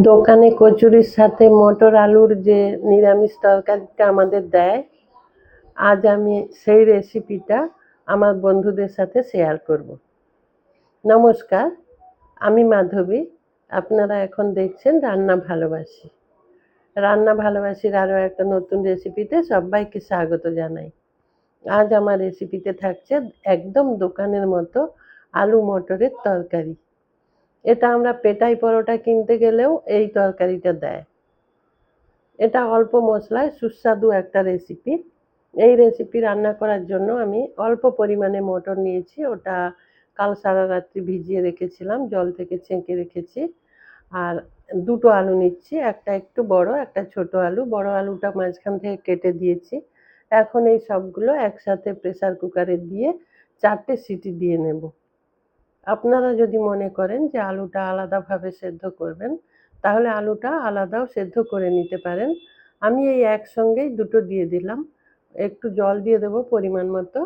দোকানে কচুরির সাথে মটর আলুর যে নিরামিষ তরকারিটা আমাদের দেয়, আজ আমি সেই রেসিপিটা আমার বন্ধুদের সাথে শেয়ার করব। নমস্কার, আমি মাধবী। আপনারা এখন দেখছেন রান্না ভালোবাসি। রান্না ভালোবাসির আরও একটা নতুন রেসিপিতে সবাইকে স্বাগত জানাই। আজ আমার রেসিপিতে থাকছে একদম দোকানের মতো আলু মটরের তরকারি। এটা আমরা পেটাই পরোটা কিনতে গেলেও এই তরকারিটা দেয়। এটা অল্প মশলায় সুস্বাদু একটা রেসিপি। এই রেসিপি রান্না করার জন্য আমি অল্প পরিমাণে মটর নিয়েছি। ওটা কাল সারা রাত্রি ভিজিয়ে রেখেছিলাম, জল থেকে ছেঁকে রেখেছি। আর দুটো আলু নিচ্ছি, একটা একটু বড়, একটা ছোট আলু। বড় আলুটা মাঝখান থেকে কেটে দিয়েছি। এখন এই সবগুলো একসাথে প্রেসার কুকারে দিয়ে 4টে সিটি দিয়ে নেব। আপনারা যদি মনে করেন যে আলুটা আলাদাভাবে সেদ্ধ করবেন, তাহলে আলুটা আলাদাও সেদ্ধ করে নিতে পারেন। আমি এই একসঙ্গেই দুটো দিয়ে দিলাম। একটু জল দিয়ে দেবো পরিমাণ মতো,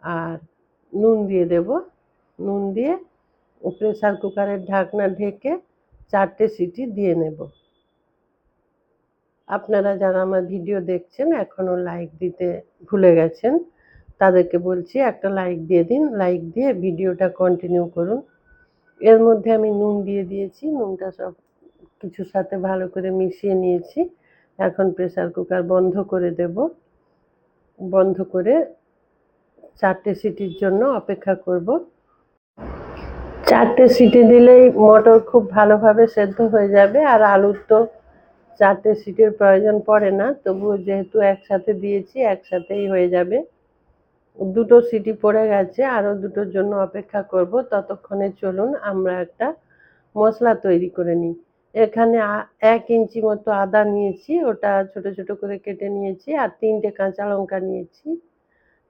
আর নুন দিয়ে দেব। নুন দিয়ে প্রেসার কুকারের ঢাকনা ঢেকে 4টে সিটি দিয়ে নেব। আপনারা যারা আমার ভিডিও দেখছেন এখনও লাইক দিতে ভুলে গেছেন, তাদেরকে বলছি একটা লাইক দিয়ে দিন। লাইক দিয়ে ভিডিওটা কন্টিনিউ করুন। এর মধ্যে আমি নুন দিয়ে দিয়েছি। নুনটা সব কিছুর সাথে ভালো করে মিশিয়ে নিয়েছি। এখন প্রেসার কুকার বন্ধ করে দেব। বন্ধ করে 4টে সিটির জন্য অপেক্ষা করব। 4টে সিটি দিলেই মটর খুব ভালোভাবে সেদ্ধ হয়ে যাবে, আর আলুর তো 4টে সিটির প্রয়োজন পড়ে না। তবুও যেহেতু একসাথে দিয়েছি, একসাথেই হয়ে যাবে। দুটো সিটি পড়ে গেছে, আরও দুটোর জন্য অপেক্ষা করব। ততক্ষণে চলুন আমরা একটা মশলা তৈরি করে নিই। এখানে 1 ইঞ্চি মতো আদা নিয়েছি, ওটা ছোট ছোট করে কেটে নিয়েছি। আর 3টে কাঁচা লঙ্কা নিয়েছি।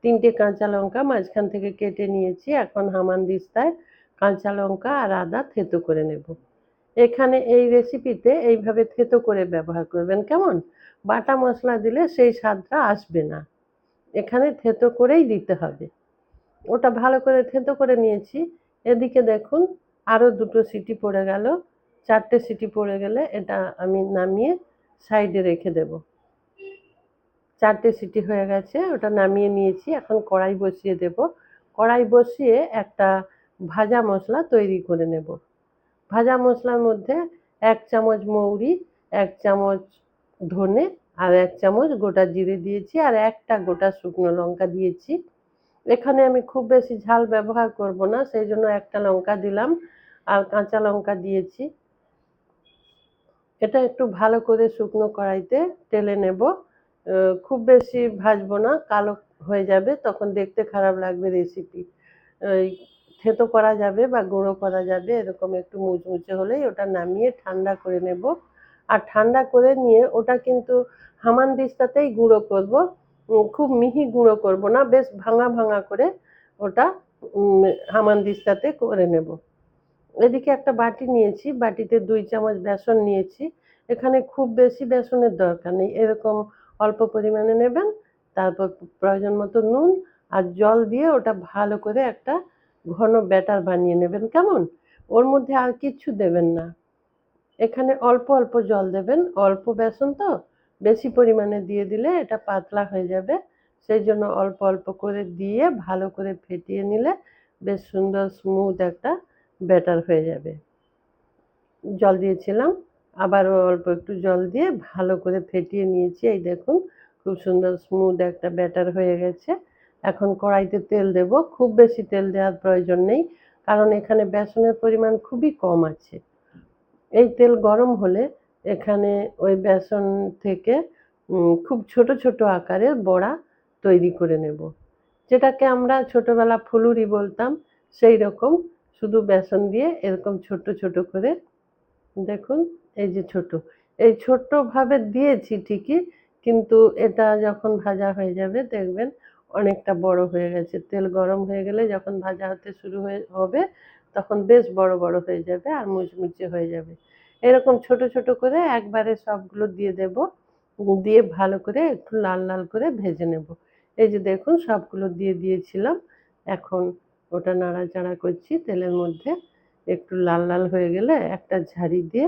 3টে কাঁচা লঙ্কা মাঝখান থেকে কেটে নিয়েছি। এখন হামানদিস্তায় কাঁচা লঙ্কা আর আদা থেতো করে নেব। এখানে এই রেসিপিতে এইভাবে থেতো করে ব্যবহার করবেন, কেমন? বাটা মশলা দিলে সেই স্বাদটা আসবে না। এখানে থেতো করেই দিতে হবে। ওটা ভালো করে থেতো করে নিয়েছি। এদিকে দেখুন আরও দুটো সিটি পড়ে গেল। 4টে সিটি পড়ে গেলে এটা আমি নামিয়ে সাইডে রেখে দেব। 4টে সিটি হয়ে গেছে, ওটা নামিয়ে নিয়েছি। এখন কড়াই বসিয়ে দেব। কড়াই বসিয়ে একটা ভাজা মশলা তৈরি করে নেব। ভাজা মশলার মধ্যে 1 চামচ মৌরি, 1 চামচ ধনে, আর 1 চামচ গোটা জিরে দিয়েছি, আর একটা গোটা শুকনো লঙ্কা দিয়েছি। এখানে আমি খুব বেশি ঝাল ব্যবহার করব না, সেই জন্য একটা লঙ্কা দিলাম, আর কাঁচা লঙ্কা দিয়েছি। এটা একটু ভালো করে শুকনো কড়াইতে টেলে নেব। খুব বেশি ভাজবো না, কালো হয়ে যাবে, তখন দেখতে খারাপ লাগবে রেসিপি। ওই থেতো করা যাবে বা গুঁড়ো করা যাবে, এরকম একটু মুচমুচে হলেই ওটা নামিয়ে ঠান্ডা করে নেব। আর ঠান্ডা করে নিয়ে ওটা কিন্তু হামানদিস্তাতেই গুঁড়ো করব। খুব মিহি গুঁড়ো করব না, বেশ ভাঙা ভাঙা করে ওটা হামানদিস্তাতে করে নেব। এদিকে একটা বাটি নিয়েছি, বাটিতে 2 চামচ বেসন নিয়েছি। এখানে খুব বেশি বেসনের দরকার নেই, এরকম অল্প পরিমাণে নেবেন। তারপর প্রয়োজন মতো নুন আর জল দিয়ে ওটা ভালো করে একটা ঘন ব্যাটার বানিয়ে নেবেন, কেমন? ওর মধ্যে আর কিচ্ছু দেবেন না। এখানে অল্প অল্প জল দেবেন, অল্প বেসন তো, বেশি পরিমাণে দিয়ে দিলে এটা পাতলা হয়ে যাবে। সেই জন্য অল্প অল্প করে দিয়ে ভালো করে ফেটিয়ে নিলে বেশ সুন্দর স্মুথ একটা ব্যাটার হয়ে যাবে। জল দিয়েছিলাম, আবারও অল্প একটু জল দিয়ে ভালো করে ফেটিয়ে নিয়েছি। এই দেখুন খুব সুন্দর স্মুথ একটা ব্যাটার হয়ে গেছে। এখন কড়াইতে তেল দেব। খুব বেশি তেল দেওয়ার প্রয়োজন নেই, কারণ এখানে বেসনের পরিমাণ খুবই কম আছে। এই তেল গরম হলে এখানে ওই বেসন থেকে খুব ছোট ছোট আকারের বড়া তৈরি করে নেব, যেটাকে আমরা ছোটবেলা ফুলুরি বলতাম। সেই রকম শুধু বেসন দিয়ে এরকম ছোট ছোট করে, দেখুন এই যে ছোট, এই ছোট্টভাবে দিয়েছি ঠিকই, কিন্তু এটা যখন ভাজা হয়ে যাবে দেখবেন অনেকটা বড় হয়ে গেছে। তেল গরম হয়ে গেলে যখন ভাজা হতে শুরু হবে, তখন বেশ বড় বড় হয়ে যাবে আর মুচমুচে হয়ে যাবে। এরকম ছোট ছোট করে একবারে সবগুলো দিয়ে দেব, দিয়ে ভালো করে একটু লাল লাল করে ভেজে নেব। এই যে দেখুন সবগুলো দিয়ে দিয়েছিলাম। এখন ওটা নাড়াচাড়া করছি তেলের মধ্যে। একটু লাল লাল হয়ে গেলে একটা ঝাড়ি দিয়ে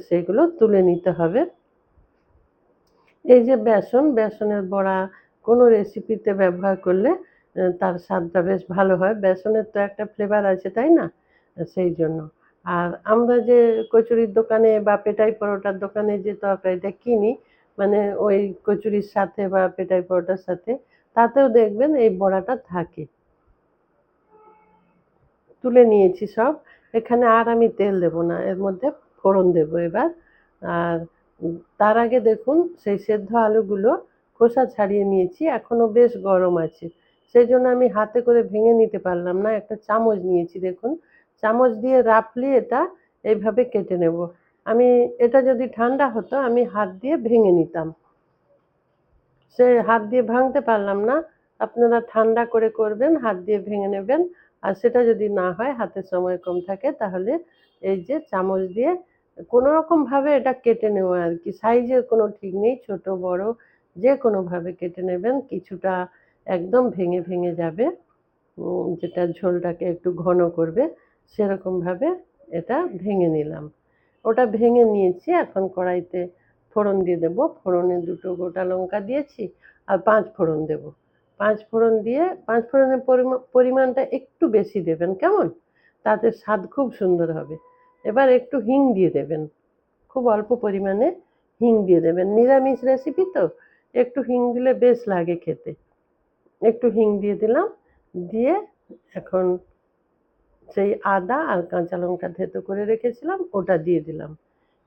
সেগুলো তুলে নিতে হবে। এই যে বেসনের বড়া কোনো রেসিপিতে ব্যবহার করলে তার স্বাদটা বেশ ভালো হয়। বেসনের তো একটা ফ্লেভার আছে, তাই না? সেই জন্য। আর আমরা যে কচুরির দোকানে বা পেটাই পরোটার দোকানে যে তরকারিটা কিনি, মানে ওই কচুরির সাথে বা পেটাই পরোটার সাথে, তাতেও দেখবেন এই বড়াটা থাকে। তুলে নিয়েছি সব। এখানে আর আমি তেল দেব না, এর মধ্যে ফোড়ন দেব এবার। আর তার আগে দেখুন সেই সেদ্ধ আলুগুলো খোসা ছাড়িয়ে নিয়েছি, এখনো বেশ গরম আছে। সেই জন্য আমি হাতে করে ভেঙে নিতে পারলাম না, একটা চামচ নিয়েছি দেখুন। চামচ দিয়ে রাফলি এটা এইভাবে কেটে নেব। আমি এটা যদি ঠান্ডা হতো আমি হাত দিয়ে ভেঙে নিতাম, সে হাত দিয়ে ভাঙতে পারলাম না। আপনারা ঠান্ডা করে করবেন, হাত দিয়ে ভেঙে নেবেন। আর সেটা যদি না হয়, হাতে সময় কম থাকে, তাহলে এই যে চামচ দিয়ে কোনো রকমভাবে এটা কেটে নেওয়া আর কি। সাইজের কোনো ঠিক নেই, ছোট বড় যে কোনোভাবে কেটে নেবেন। কিছুটা একদম ভেঙে ভেঙে যাবে, যেটা ঝোলটাকে একটু ঘন করবে, সেরকমভাবে এটা ভেঙে নিলাম। ওটা ভেঙে নিয়েছি, এখন কড়াইতে ফোড়ন দিয়ে দেবো। ফোড়নে 2টো গোটা লঙ্কা দিয়েছি আর 5 ফোড়ন দেবো। 5 ফোড়ন দিয়ে 5 ফোড়নের পরিমাণটা একটু বেশি দেবেন, কেমন? তাতে স্বাদ খুব সুন্দর হবে। এবার একটু হিং দিয়ে দেবেন, খুব অল্প পরিমাণে হিং দিয়ে দেবেন। নিরামিষ রেসিপি তো একটু হিং দিলে বেশ লাগে খেতে। একটু হিং দিয়ে দিলাম, দিয়ে এখন সেই আদা আর কাঁচা লঙ্কা থেতো করে রেখেছিলাম ওটা দিয়ে দিলাম।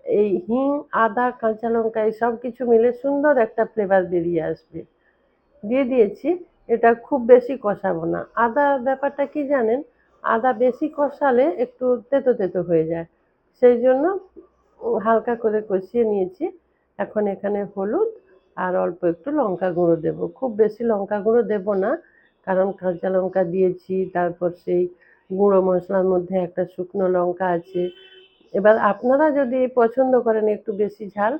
এই হিং, আদা, কাঁচা লঙ্কা এই সব কিছু মিলে সুন্দর একটা ফ্লেভার বেরিয়ে আসবে। দিয়ে দিয়েছি। এটা খুব বেশি কষাবো না। আদার ব্যাপারটা কি জানেন? আদা বেশি কষালে একটু তেতো তেতো হয়ে যায়। সেই জন্য হালকা করে কষিয়ে নিয়েছি। এখন এখানে হলুদ আর অল্প একটু লঙ্কা গুঁড়ো দেবো। খুব বেশি লঙ্কা গুঁড়ো দেবো না, কারণ কাঁচা লঙ্কা দিয়েছি, তারপর সেই গুঁড়ো মশলার মধ্যে একটা শুকনো লঙ্কা আছে। এবার আপনারা যদি পছন্দ করেন একটু বেশি ঝাল,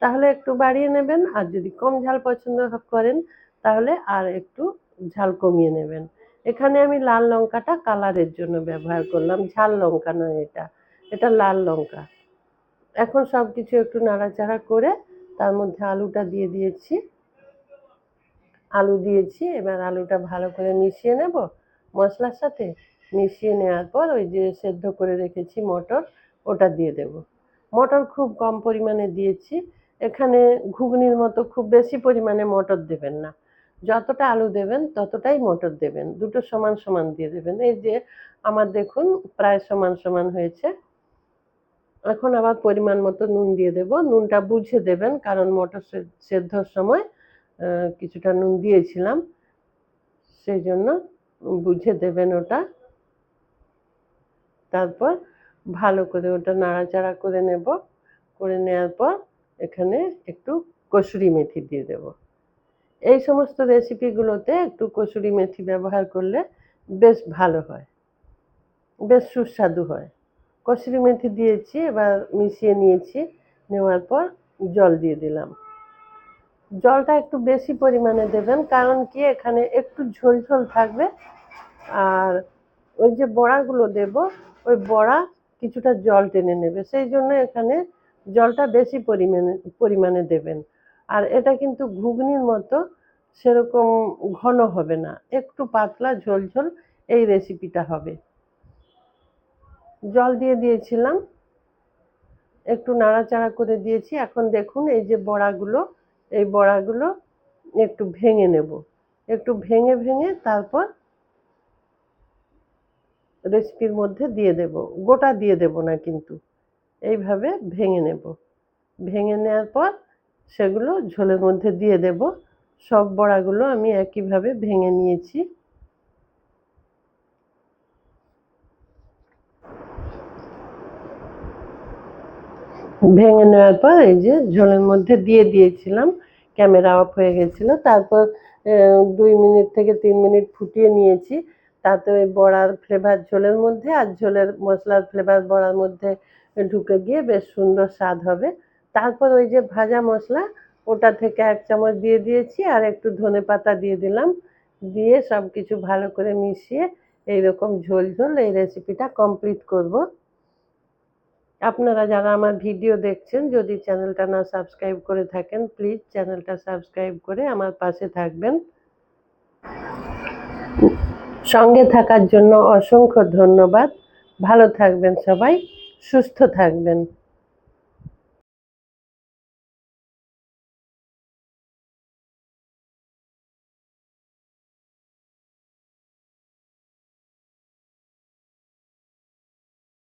তাহলে একটু বাড়িয়ে নেবেন। আর যদি কম ঝাল পছন্দ করেন, তাহলে আর একটু ঝাল কমিয়ে নেবেন। এখানে আমি লাল লঙ্কাটা কালারের জন্য ব্যবহার করলাম, ঝাল লঙ্কা নয় এটা, এটা লাল লঙ্কা। এখন সব কিছু একটু নাড়াচাড়া করে তার মধ্যে আলুটা দিয়ে দিয়েছি। আলু দিয়েছি, এবার আলুটা ভালো করে মিশিয়ে নেব মশলার সাথে। মিশিয়ে নেওয়ার পর ওই যে সেদ্ধ করে রেখেছি মটর, ওটা দিয়ে দেব। মটর খুব কম পরিমাণে দিয়েছি। এখানে ঘুগনির মতো খুব বেশি পরিমাণে মটর দেবেন না, যতটা আলু দেবেন ততটাই মটর দেবেন। দুটো সমান সমান দিয়ে দেবেন। এই যে আমার দেখুন প্রায় সমান সমান হয়েছে। এখন আবার পরিমাণ মতো নুন দিয়ে দেব। নুনটা বুঝে দেবেন, কারণ মটর সেদ্ধর সময় কিছুটা নুন দিয়েছিলাম, সেই জন্য বুঝে দেবেন ওটা। তারপর ভালো করে ওটা নাড়াচাড়া করে নেব। করে নেওয়ার পর এখানে একটু কসুরি মেথি দিয়ে দেব। এই সমস্ত রেসিপিগুলোতে একটু কসুরি মেথি ব্যবহার করলে বেশ ভালো হয়, বেশ সুস্বাদু হয়। কসুরি মেথি দিয়েছি, এবার মিশিয়ে নিয়েছি। নেওয়ার পর জল দিয়ে দিলাম। জলটা একটু বেশি পরিমাণে দেবেন, কারণ কি এখানে একটু ঝোল ঝোল থাকবে। আর ওই যে বড়াগুলো দেব, ওই বড়া কিছুটা জল টেনে নেবে, সেই জন্য এখানে জলটা বেশি পরিমাণে দেবেন। আর এটা কিন্তু ঘুগনির মতো সেরকম ঘন হবে না, একটু পাতলা ঝোল ঝোল এই রেসিপিটা হবে। জল দিয়ে দিয়েছিলাম, একটু নাড়াচাড়া করে দিয়েছি। এখন দেখুন এই যে বড়াগুলো, এই বড়াগুলো একটু ভেঙে নেব। একটু ভেঙে ভেঙে তারপর রেসিপির মধ্যে দিয়ে দেব। গোটা দিয়ে দেব না কিন্তু, এইভাবে ভেঙে নেব। ভেঙে নেওয়ার পর সেগুলো ঝোলের মধ্যে দিয়ে দেব। সব বড়াগুলো আমি একইভাবে ভেঙে নিয়েছি। ভেঙে নেওয়ার পর এই যে ঝোলের মধ্যে দিয়ে দিয়েছিলাম। ক্যামেরা অফ হয়ে গেছিল। তারপর 2 মিনিট থেকে 3 মিনিট ফুটিয়ে নিয়েছি। তাতে ওই বড়ার ফ্লেভার ঝোলের মধ্যে আর ঝোলের মশলার ফ্লেভার বড়ার মধ্যে ঢুকে গিয়ে বেশ সুন্দর স্বাদ হবে। তারপর ওই যে ভাজা মশলা, ওটা থেকে 1 চামচ দিয়ে দিয়েছি আর একটু ধনেপাতা দিয়ে দিলাম। দিয়ে সব কিছু ভালো করে মিশিয়ে এইরকম ঝোল ঝোল এই রেসিপিটা কমপ্লিট করব। আপনারা যারা আমার ভিডিও দেখছেন, যদি চ্যানেলটা না সাবস্ক্রাইব করে থাকেন, প্লিজ চ্যানেলটা সাবস্ক্রাইব করে আমার পাশে থাকবেন। সঙ্গে থাকার জন্য অসংখ্য ধন্যবাদ। ভালো থাকবেন সবাই, সুস্থ থাকবেন।